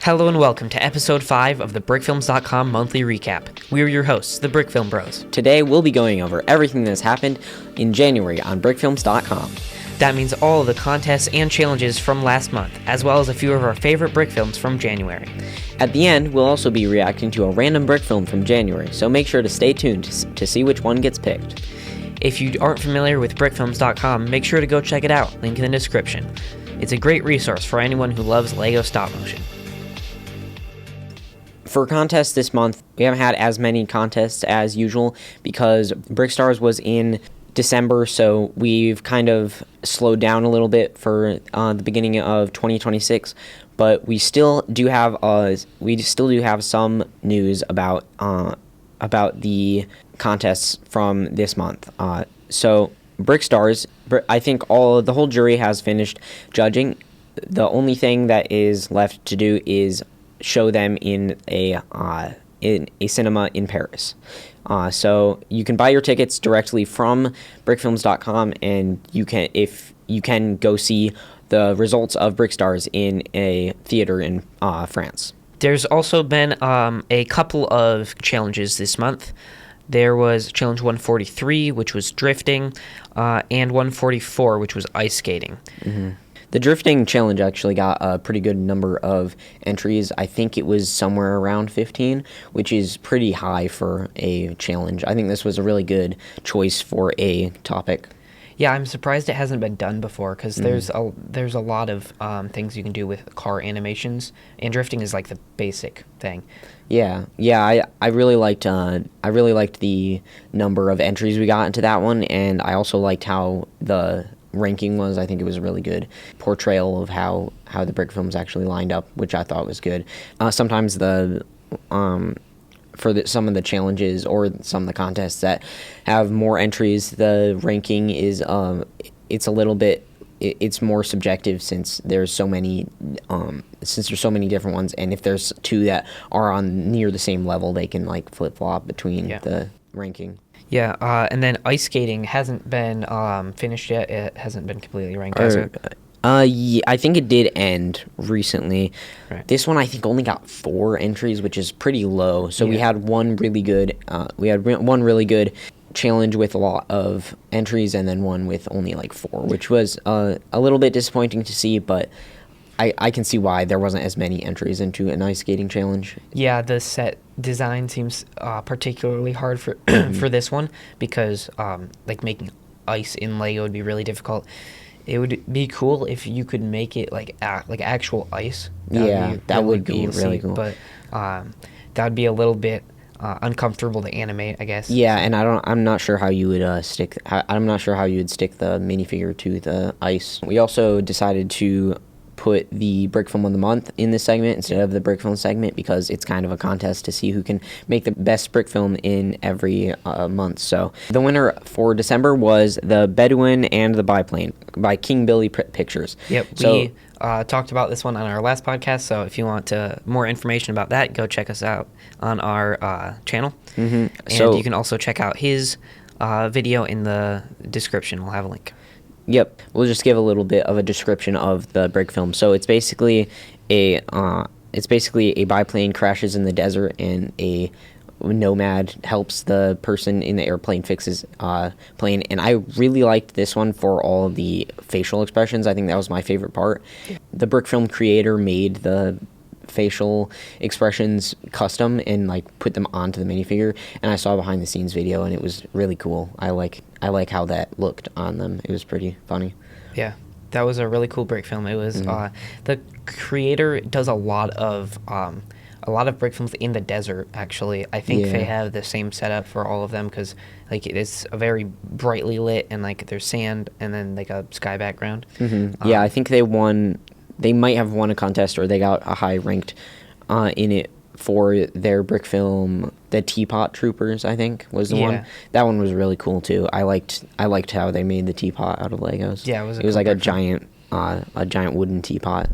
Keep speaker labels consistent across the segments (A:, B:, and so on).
A: Hello and welcome to episode 5 of the Brickfilms.com monthly recap. We're your hosts, the Brickfilm Bros.
B: Today we'll be going over everything that's happened in January on Brickfilms.com.
A: That means all of the contests and challenges from last month, as well as a few of our favorite brick films from January.
B: At the end, we'll also be reacting to a random brick film from January, so make sure to stay tuned to see which one gets picked.
A: If you aren't familiar with Brickfilms.com, make sure to go check it out, link in the description. It's a great resource for anyone who loves LEGO stop motion.
B: For contests this month, we haven't had as many contests as usual because Brickstars was in December, so we've kind of slowed down a little bit for the beginning of 2026. But we still do have some news about the contests from this month. So Brickstars, I think the whole jury has finished judging. The only thing that is left to do is show them in a cinema in Paris. So you can buy your tickets directly from Brickfilms.com, and you can go see the results of Brickstars in a theater in France.
A: There's also been a couple of challenges this month. There was challenge 143, which was drifting, and 144, which was ice skating.
B: Mm-hmm. The drifting challenge actually got a pretty good number of entries. I think it was somewhere around 15, which is pretty high for a challenge. I think this was a really good choice for a topic.
A: Yeah, I'm surprised it hasn't been done before because there's a lot of things you can do with car animations, and drifting is like the basic thing.
B: Yeah. I really liked the number of entries we got into that one, and I also liked how the ranking was. I think it was a really good portrayal of how the brick films actually lined up, which I thought was good. Sometimes some of the challenges or some of the contests that have more entries, the ranking is it's more subjective since there's so many different ones, and if there's two that are on near the same level, they can like flip-flop between the ranking.
A: Yeah, and then ice skating hasn't been finished yet. It hasn't been completely ranked, has it?
B: Yeah, I think it did end recently.
A: Right.
B: This one I think only got 4 entries, which is pretty low. So we had one really good. One really good challenge with a lot of entries, and then one with only like 4, which was a little bit disappointing to see, but I can see why there wasn't as many entries into an ice skating challenge.
A: Yeah, the set design seems particularly hard for for this one because like making ice in Lego would be really difficult. It would be cool if you could make it like actual ice.
B: That would be really cool.
A: But that would be a little bit uncomfortable to animate, I guess.
B: Yeah, and I'm not sure how you would stick. I'm not sure how you would stick the minifigure to the ice. We also decided to put the brick film of the month in this segment instead of the brick film segment because it's kind of a contest to see who can make the best brick film in every month. So the winner for December was The Bedouin and the Biplane by King Billy Pictures.
A: Yep. We talked about this one on our last podcast, so if you want more information about that, go check us out on our channel. Mm-hmm. And you can also check out his video in the description. We'll have a link.
B: Yep, we'll just give a little bit of a description of the brick film. So it's basically a biplane crashes in the desert, and a nomad helps the person in the airplane fix his plane. And I really liked this one for all of the facial expressions. I think that was my favorite part. The brick film creator made the facial expressions custom and like put them onto the minifigure, and I saw a behind the scenes video, and it was really cool. I like how that looked on them. It was pretty funny.
A: Yeah, that was a really cool brick film. It was the creator does a lot of brick films in the desert. Actually, I think they have the same setup for all of them because like it's a very brightly lit, and like there's sand and then like a sky background.
B: Mm-hmm. I think they won. They might have won a contest, or they got a high ranked in it for their brick film. The Teapot Troopers, I think, was the one. That one was really cool too. I liked how they made the teapot out of Legos. Yeah, it was cool like a giant wooden teapot.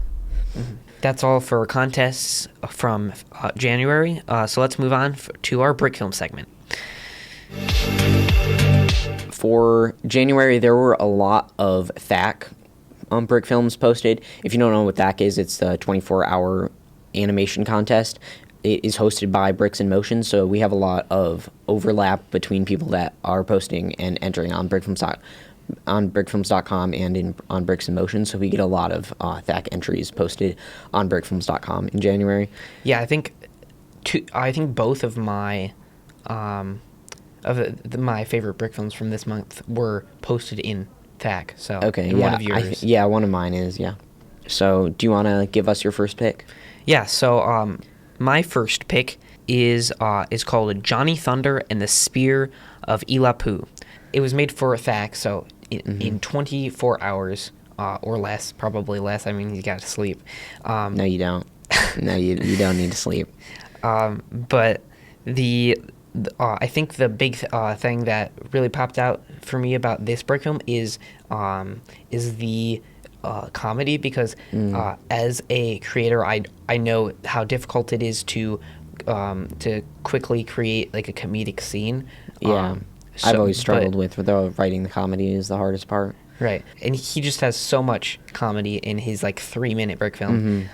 A: Mm-hmm. That's all for contests from January. So let's move on to our brick film segment.
B: For January, there were a lot of THAC Brickfilms posted. If you don't know what THAC is, it's the 24-hour animation contest. It is hosted by Bricks in Motion, so we have a lot of overlap between people that are posting and entering on Brickfilms.com and on Bricks in Motion, so we get a lot of THAC entries posted on Brickfilms.com in January.
A: Yeah, I think both of my my favorite brick films from this month were posted in THAC. So
B: Okay,
A: and
B: yeah,
A: one of yours.
B: one of mine is, yeah. So do you want to give us your first pick?
A: Yeah. So my first pick is called Johnny Thunder and the Spear of Ilapu. It was made for THAC, so in 24 hours or less, probably less. I mean, you got to sleep.
B: No, you don't. No, you don't need to sleep.
A: But I think the big thing that really popped out for me about this brick film is the comedy, because as a creator, I know how difficult it is to quickly create like a comedic scene.
B: Yeah, I've always struggled with writing the comedy is the hardest part.
A: Right, and he just has so much comedy in his like 3-minute brick film.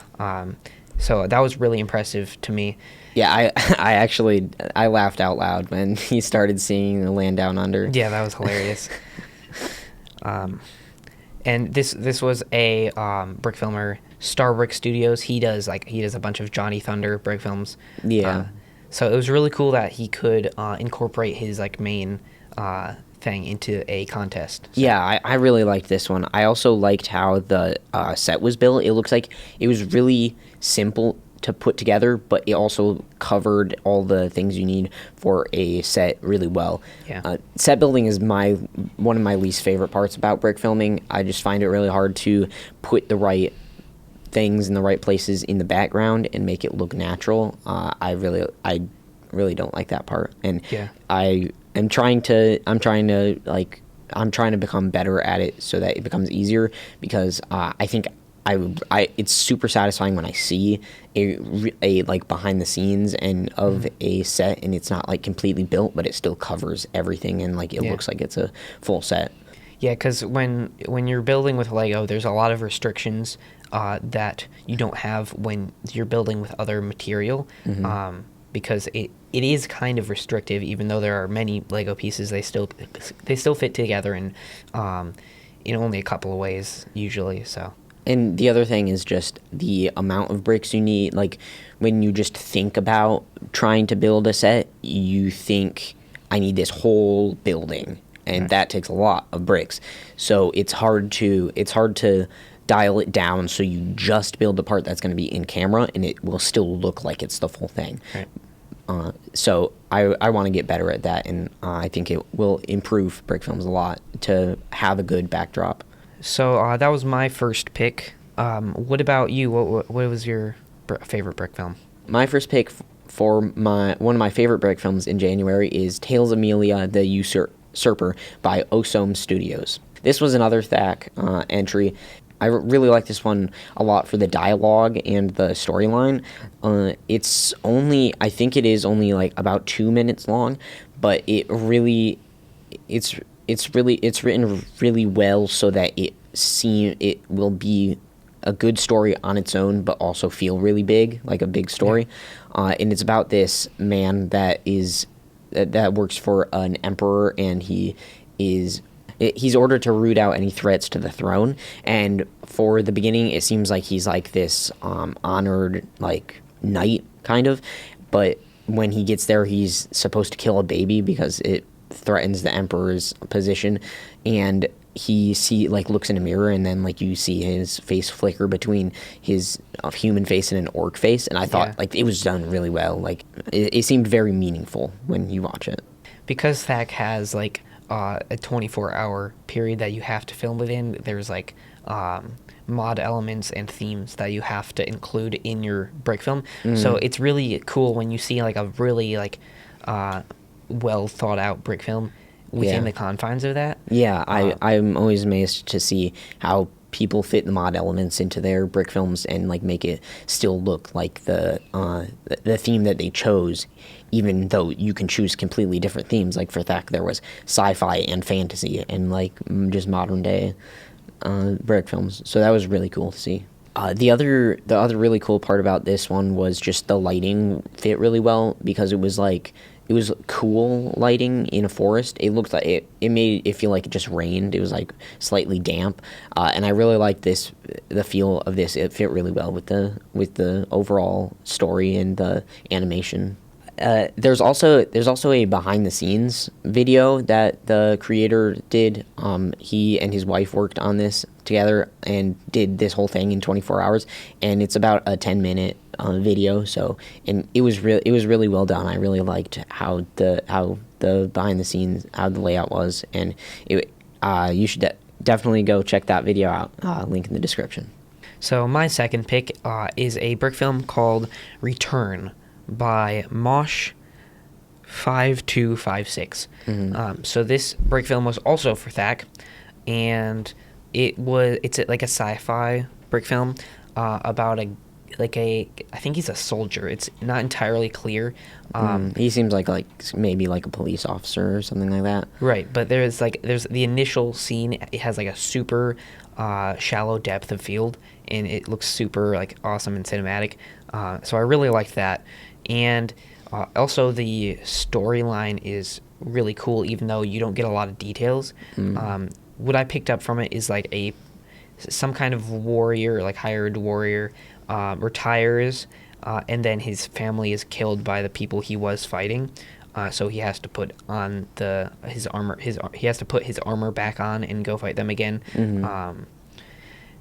A: So that was really impressive to me.
B: Yeah, I actually laughed out loud when he started singing The Land Down Under.
A: Yeah, that was hilarious. And this was a Brickfilmer, Star Brick Studios. He does a bunch of Johnny Thunder brick films.
B: Yeah.
A: So it was really cool that he could incorporate his like main thing into a contest. So.
B: Yeah, I really liked this one. I also liked how the set was built. It looks like it was really simple to put together, but it also covered all the things you need for a set really well.
A: Yeah.
B: Set building is one of my least favorite parts about brick filming. I just find it really hard to put the right things in the right places in the background and make it look natural. I really don't like that part, and
A: yeah.
B: I'm trying to become better at it so that it becomes easier, because I think it's super satisfying when I see a like behind the scenes and of a set, and it's not like completely built, but it still covers everything, and like it looks like it's a full set.
A: Yeah, because when you're building with Lego, there's a lot of restrictions that you don't have when you're building with other material, because it is kind of restrictive. Even though there are many Lego pieces, they still fit together in only a couple of ways usually. So.
B: And the other thing is just the amount of bricks you need. Like, when you just think about trying to build a set, you think, I need this whole building, and that takes a lot of bricks. So it's hard to dial it down so you just build the part that's going to be in camera, and it will still look like it's the full thing.
A: Right.
B: So I want to get better at that, and I think it will improve brick films a lot to have a good backdrop.
A: So that was my first pick. What about you? What was your favorite brick film?
B: My first pick for one of my favorite brick films in January is Tales of Amelia the Usurper by Osome Studios. This was another THAC entry. I really like this one a lot for the dialogue and the storyline. I think it is only like about 2 minutes long, but it's written really well so that it will be a good story on its own, but also feel really big, like a big story. And it's about this man that works for an emperor, and he's ordered to root out any threats to the throne. And for the beginning, it seems like he's like this honored like knight kind of, but when he gets there, he's supposed to kill a baby because it threatens the emperor's position. And he looks in a mirror, and then like you see his face flicker between his human face and an orc face, and I thought like it was done really well. Like it seemed very meaningful when you watch it,
A: because THAC has like a 24-hour period that you have to film within. There's like mod elements and themes that you have to include in your brick film. So it's really cool when you see like a really like well thought out brick film within the confines of that. Yeah,
B: I'm always amazed to see how people fit the mod elements into their brick films and like make it still look like the theme that they chose, even though you can choose completely different themes. Like for THAC, there was sci-fi and fantasy and like just modern day brick films. So that was really cool to see. The other really cool part about this one was just the lighting fit really well because it was cool lighting in a forest. It looked like it made it feel like it just rained. It was like slightly damp, and I really liked the feel of this. It fit really well with the overall story and the animation. There's also a behind the scenes video that the creator did. He and his wife worked on this together and did this whole thing in 24 hours, and it's about a 10-minute video. So, and it was really well done. I really liked how the behind the scenes, how the layout was, and you should definitely go check that video out. Link in the description.
A: So my second pick is a brick film called Return by Mosh 5256. So this brick film was also for THAC, and it's like a sci-fi brick film about I think he's a soldier. It's not entirely clear.
B: He seems like maybe like a police officer or something like that.
A: Right, but there's the initial scene. It has like a super shallow depth of field, and it looks super like awesome and cinematic. So I really liked that. And also the storyline is really cool, even though you don't get a lot of details. What I picked up from it is like some kind of warrior, like hired warrior, retires, and then his family is killed by the people he was fighting. So he has to put on his armor. He has to put his armor back on and go fight them again.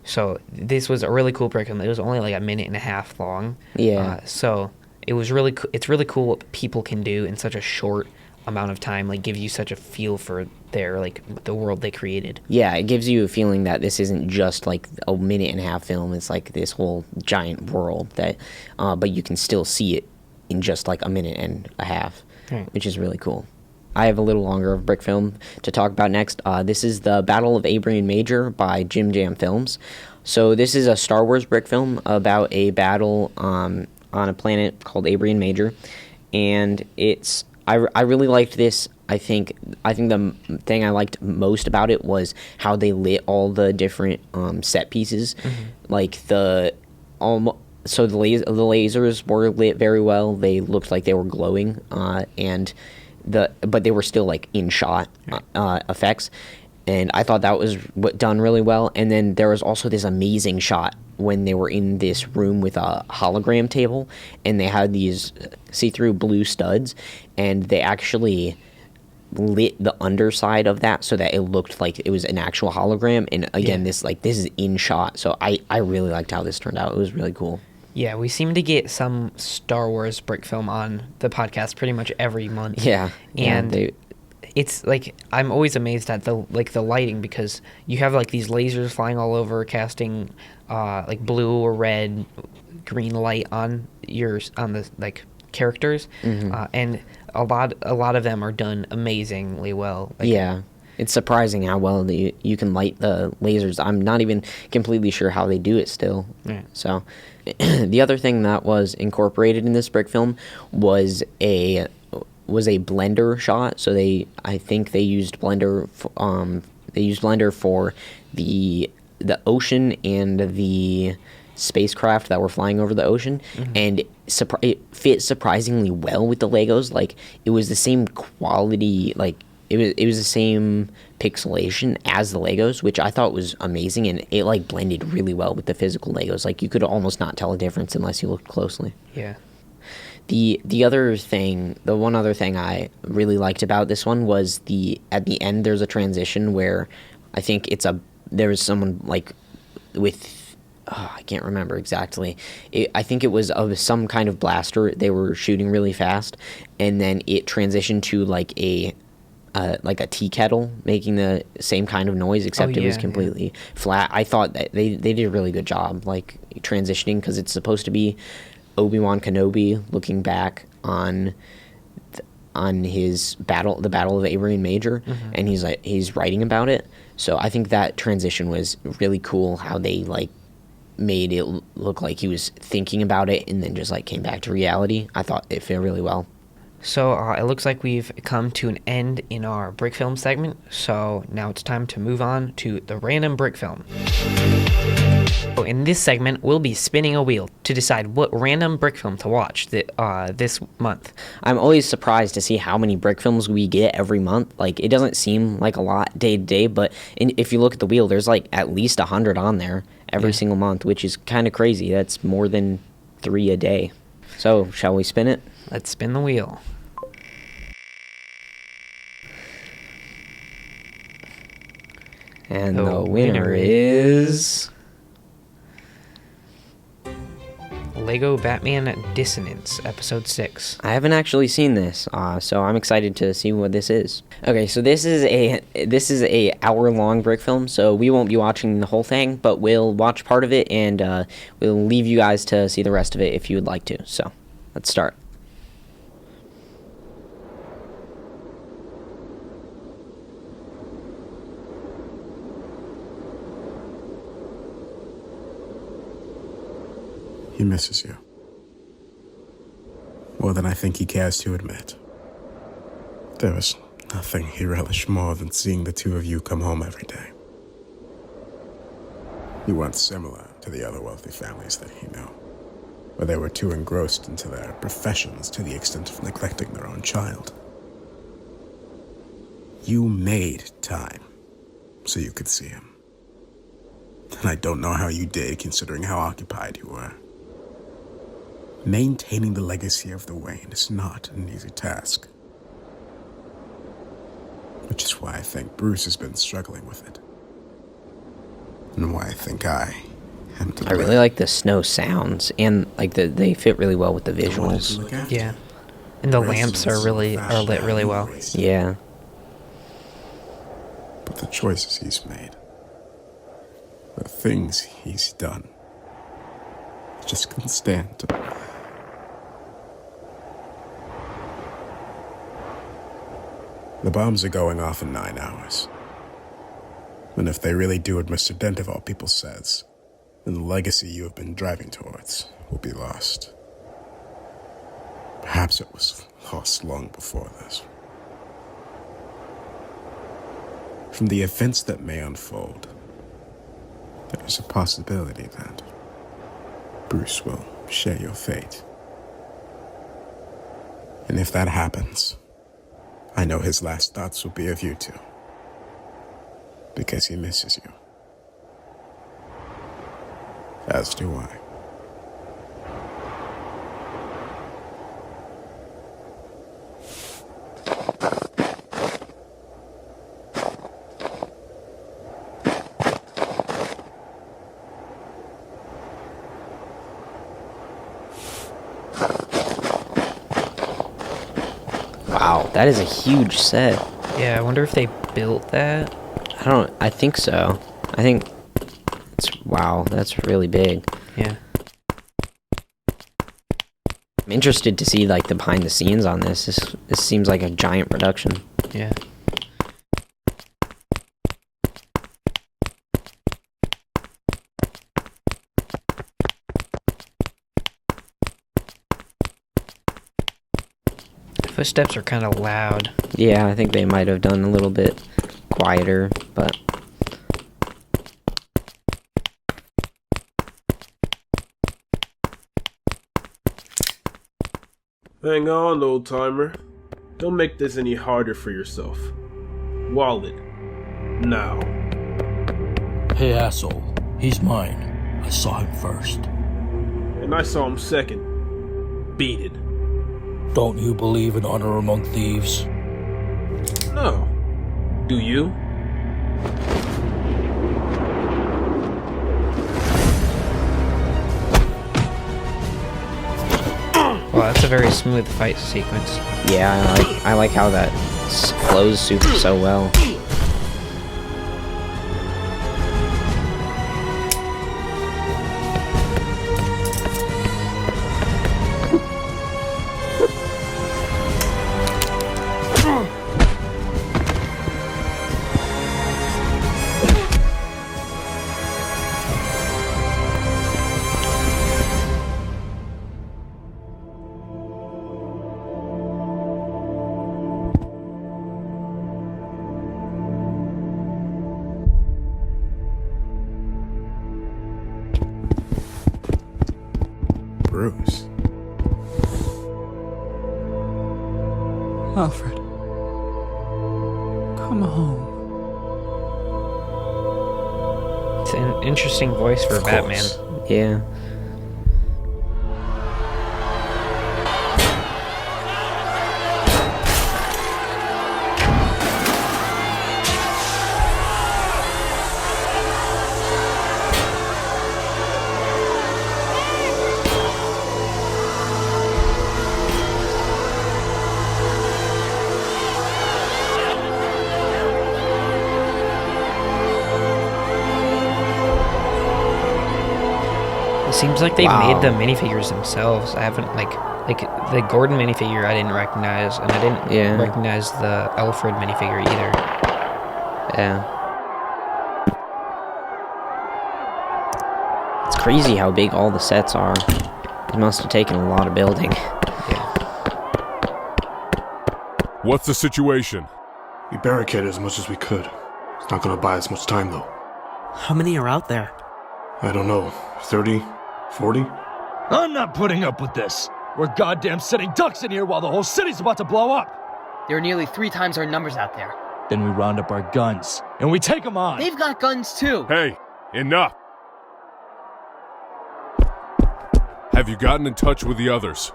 A: So this was a really cool curriculum. It was only like a minute and a half long.
B: Yeah.
A: So it was really it's really cool what people can do in such a short amount of time, like give you such a feel for the world they created.
B: Yeah, it gives you a feeling that this isn't just like a minute and a half film. It's like this whole giant world that, but you can still see it in just like a minute and a half, which is really cool. I have a little longer of brick film to talk about next. This is the Battle of Abraham Major by Jim Jam Films. So this is a Star Wars brick film about a battle on a planet called Abraham Major, and I really liked this. I think the thing I liked most about it was how they lit all the different set pieces, like so the lasers were lit very well. They looked like they were glowing, but they were still like in shot effects, and I thought that was done really well. And then there was also this amazing shot when they were in this room with a hologram table, and they had these see-through blue studs, and they actually lit the underside of that so that it looked like it was an actual hologram. And again, this is in shot, so I really liked how this turned out. It was really cool.
A: Yeah, we seem to get some Star Wars brick film on the podcast pretty much every month.
B: Yeah,
A: and it's like I'm always amazed at the lighting, because you have like these lasers flying all over, casting like blue or red, green light on the like characters, and a lot of them are done amazingly well.
B: Yeah. It's surprising how well you can light the lasers. I'm not even completely sure how they do it still.
A: Yeah.
B: So, the other thing that was incorporated in this brick film was a Blender shot. So I think they used Blender. For the ocean and the spacecraft that were flying over the ocean, and it fit surprisingly well with the Legos. Like, it was the same quality, like it was the same pixelation as the Legos, which I thought was amazing, and it like blended really well with the physical Legos. Like, you could almost not tell a difference unless you looked closely.
A: Yeah.
B: The one other thing I really liked about this one was at the end there's a transition where I think there was someone like with I can't remember exactly. I think it was of some kind of blaster. They were shooting really fast, and then it transitioned to like a tea kettle making the same kind of noise, except it was completely flat. I thought that they did a really good job like transitioning, because it's supposed to be Obi-Wan Kenobi looking back on the battle of Abraham Major, and he's writing about it. So I think that transition was really cool, how they like made it look like he was thinking about it and then just like came back to reality. I thought it fit really well.
A: So it looks like we've come to an end in our brick film segment. So now it's time to move on to the random brick film. In this segment, we'll be spinning a wheel to decide what random brick film to watch this month.
B: I'm always surprised to see how many brick films we get every month. Like, it doesn't seem like a lot day to day, but if you look at the wheel, there's like at least 100 on there every single month, which is kind of crazy. That's more than 3 a day. So, shall we spin it?
A: Let's spin the wheel.
B: And the winner is...
A: Lego Batman Dissonance, Episode 6.
B: I haven't actually seen this, so I'm excited to see what this is. Okay, so this is a hour-long brick film, so we won't be watching the whole thing, but we'll watch part of it, and we'll leave you guys to see the rest of it if you would like to. So, let's start.
C: He misses you. More than I think he cares to admit. There was nothing he relished more than seeing the two of you come home every day. You weren't similar to the other wealthy families that he knew, where they were too engrossed into their professions to the extent of neglecting their own child. You made time so you could see him. And I don't know how you did, considering how occupied you were. Maintaining the legacy of the Wayne is not an easy task. Which is why I think Bruce has been struggling with it. And why I think I am to
B: I really like the snow sounds, and like they fit really well with the visuals.
A: Yeah. And the lamps are lit really well.
B: Yeah.
C: But the choices he's made, the things he's done, I just couldn't stand to... The bombs are going off in 9 hours. And if they really do what Mr. Dent of all people says, then the legacy you have been driving towards will be lost. Perhaps it was lost long before this. From the events that may unfold, there is a possibility that Bruce will share your fate. And if that happens, I know his last thoughts will be of you two, because he misses you. As do I.
B: Wow, that is a huge set.
A: Yeah, I wonder if they built that.
B: I think so. I think wow, that's really big.
A: Yeah.
B: I'm interested to see like the behind the scenes on this. This seems like a giant production.
A: Yeah. Footsteps are kind of loud.
B: Yeah, I think they might have done a little bit quieter, but...
D: Hang on, old-timer. Don't make this any harder for yourself. Wallet. Now.
E: Hey, asshole. He's mine. I saw him first.
D: And I saw him second. Beat it.
E: Don't you believe in honor among thieves?
D: No. Do you?
A: Well, that's a very smooth fight sequence.
B: Yeah, I like how that flows so well.
C: bruise.
F: Alfred, come home.
A: It's an interesting voice for
C: Of
A: Batman.
C: course.
B: Yeah.
A: It seems like they
B: Wow.
A: made the minifigures themselves. I haven't like the Gordon minifigure I didn't recognize, and I didn't
B: Yeah.
A: recognize the Alfred minifigure either.
B: Yeah. It's crazy how big all the sets are. It must have taken a lot of building.
G: What's the situation?
H: We barricaded as much as we could. It's not gonna buy us much time, though.
F: How many are out there?
H: I don't know. 30? 40?
E: I'm not putting up with this. We're goddamn sitting ducks in here while the whole city's about to blow up.
I: There are nearly 3 times our numbers out there.
E: Then we round up our guns, and we take them on.
I: They've got guns too.
G: Hey, enough! Have you gotten in touch with the others?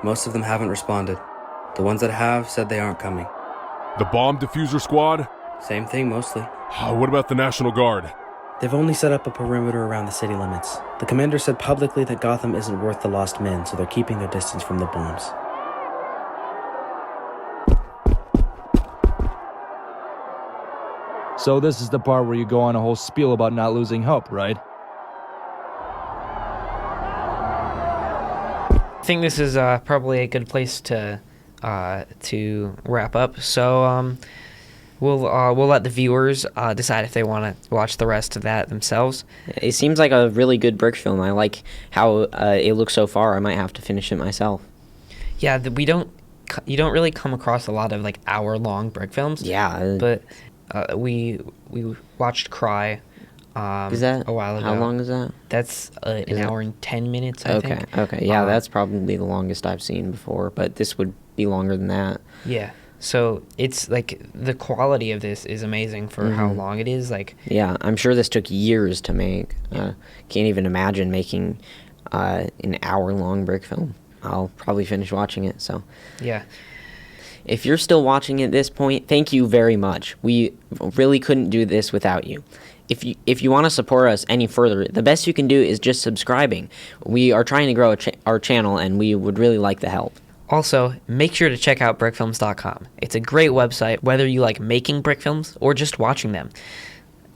J: Most of them haven't responded. The ones that have said they aren't coming.
G: The bomb diffuser squad?
J: Same thing, mostly.
G: What about the National Guard?
J: They've only set up a perimeter around the city limits. The commander said publicly that Gotham isn't worth the lost men, so they're keeping their distance from the bombs.
E: So this is the part where you go on a whole spiel about not losing hope, right?
A: I think this is probably a good place to wrap up. So we'll let the viewers decide if they want to watch the rest of that themselves.
B: It seems like a really good brick film. I like how it looks so far. I might have to finish it myself.
A: Yeah, you don't really come across a lot of like hour-long brick films.
B: Yeah.
A: But we watched Cry.
B: Is that
A: a while ago?
B: How long is that?
A: That's an hour and 10 minutes, I
B: Okay.
A: think.
B: Okay. Yeah, that's probably the longest I've seen before, but this would be longer than that.
A: Yeah. So it's like the quality of this is amazing for how long it is. Like,
B: Yeah, I'm sure this took years to make. Can't even imagine making an hour-long brick film. I'll probably finish watching it. So
A: yeah.
B: if you're still watching at this point, thank you very much. We really couldn't do this without you. If you want to support us any further, the best you can do is just subscribing. We are trying to grow our channel, and we would really like the help.
A: Also, make sure to check out brickfilms.com. It's a great website, whether you like making brick films or just watching them.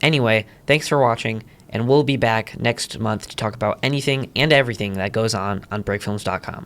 A: Anyway, thanks for watching, and we'll be back next month to talk about anything and everything that goes on brickfilms.com.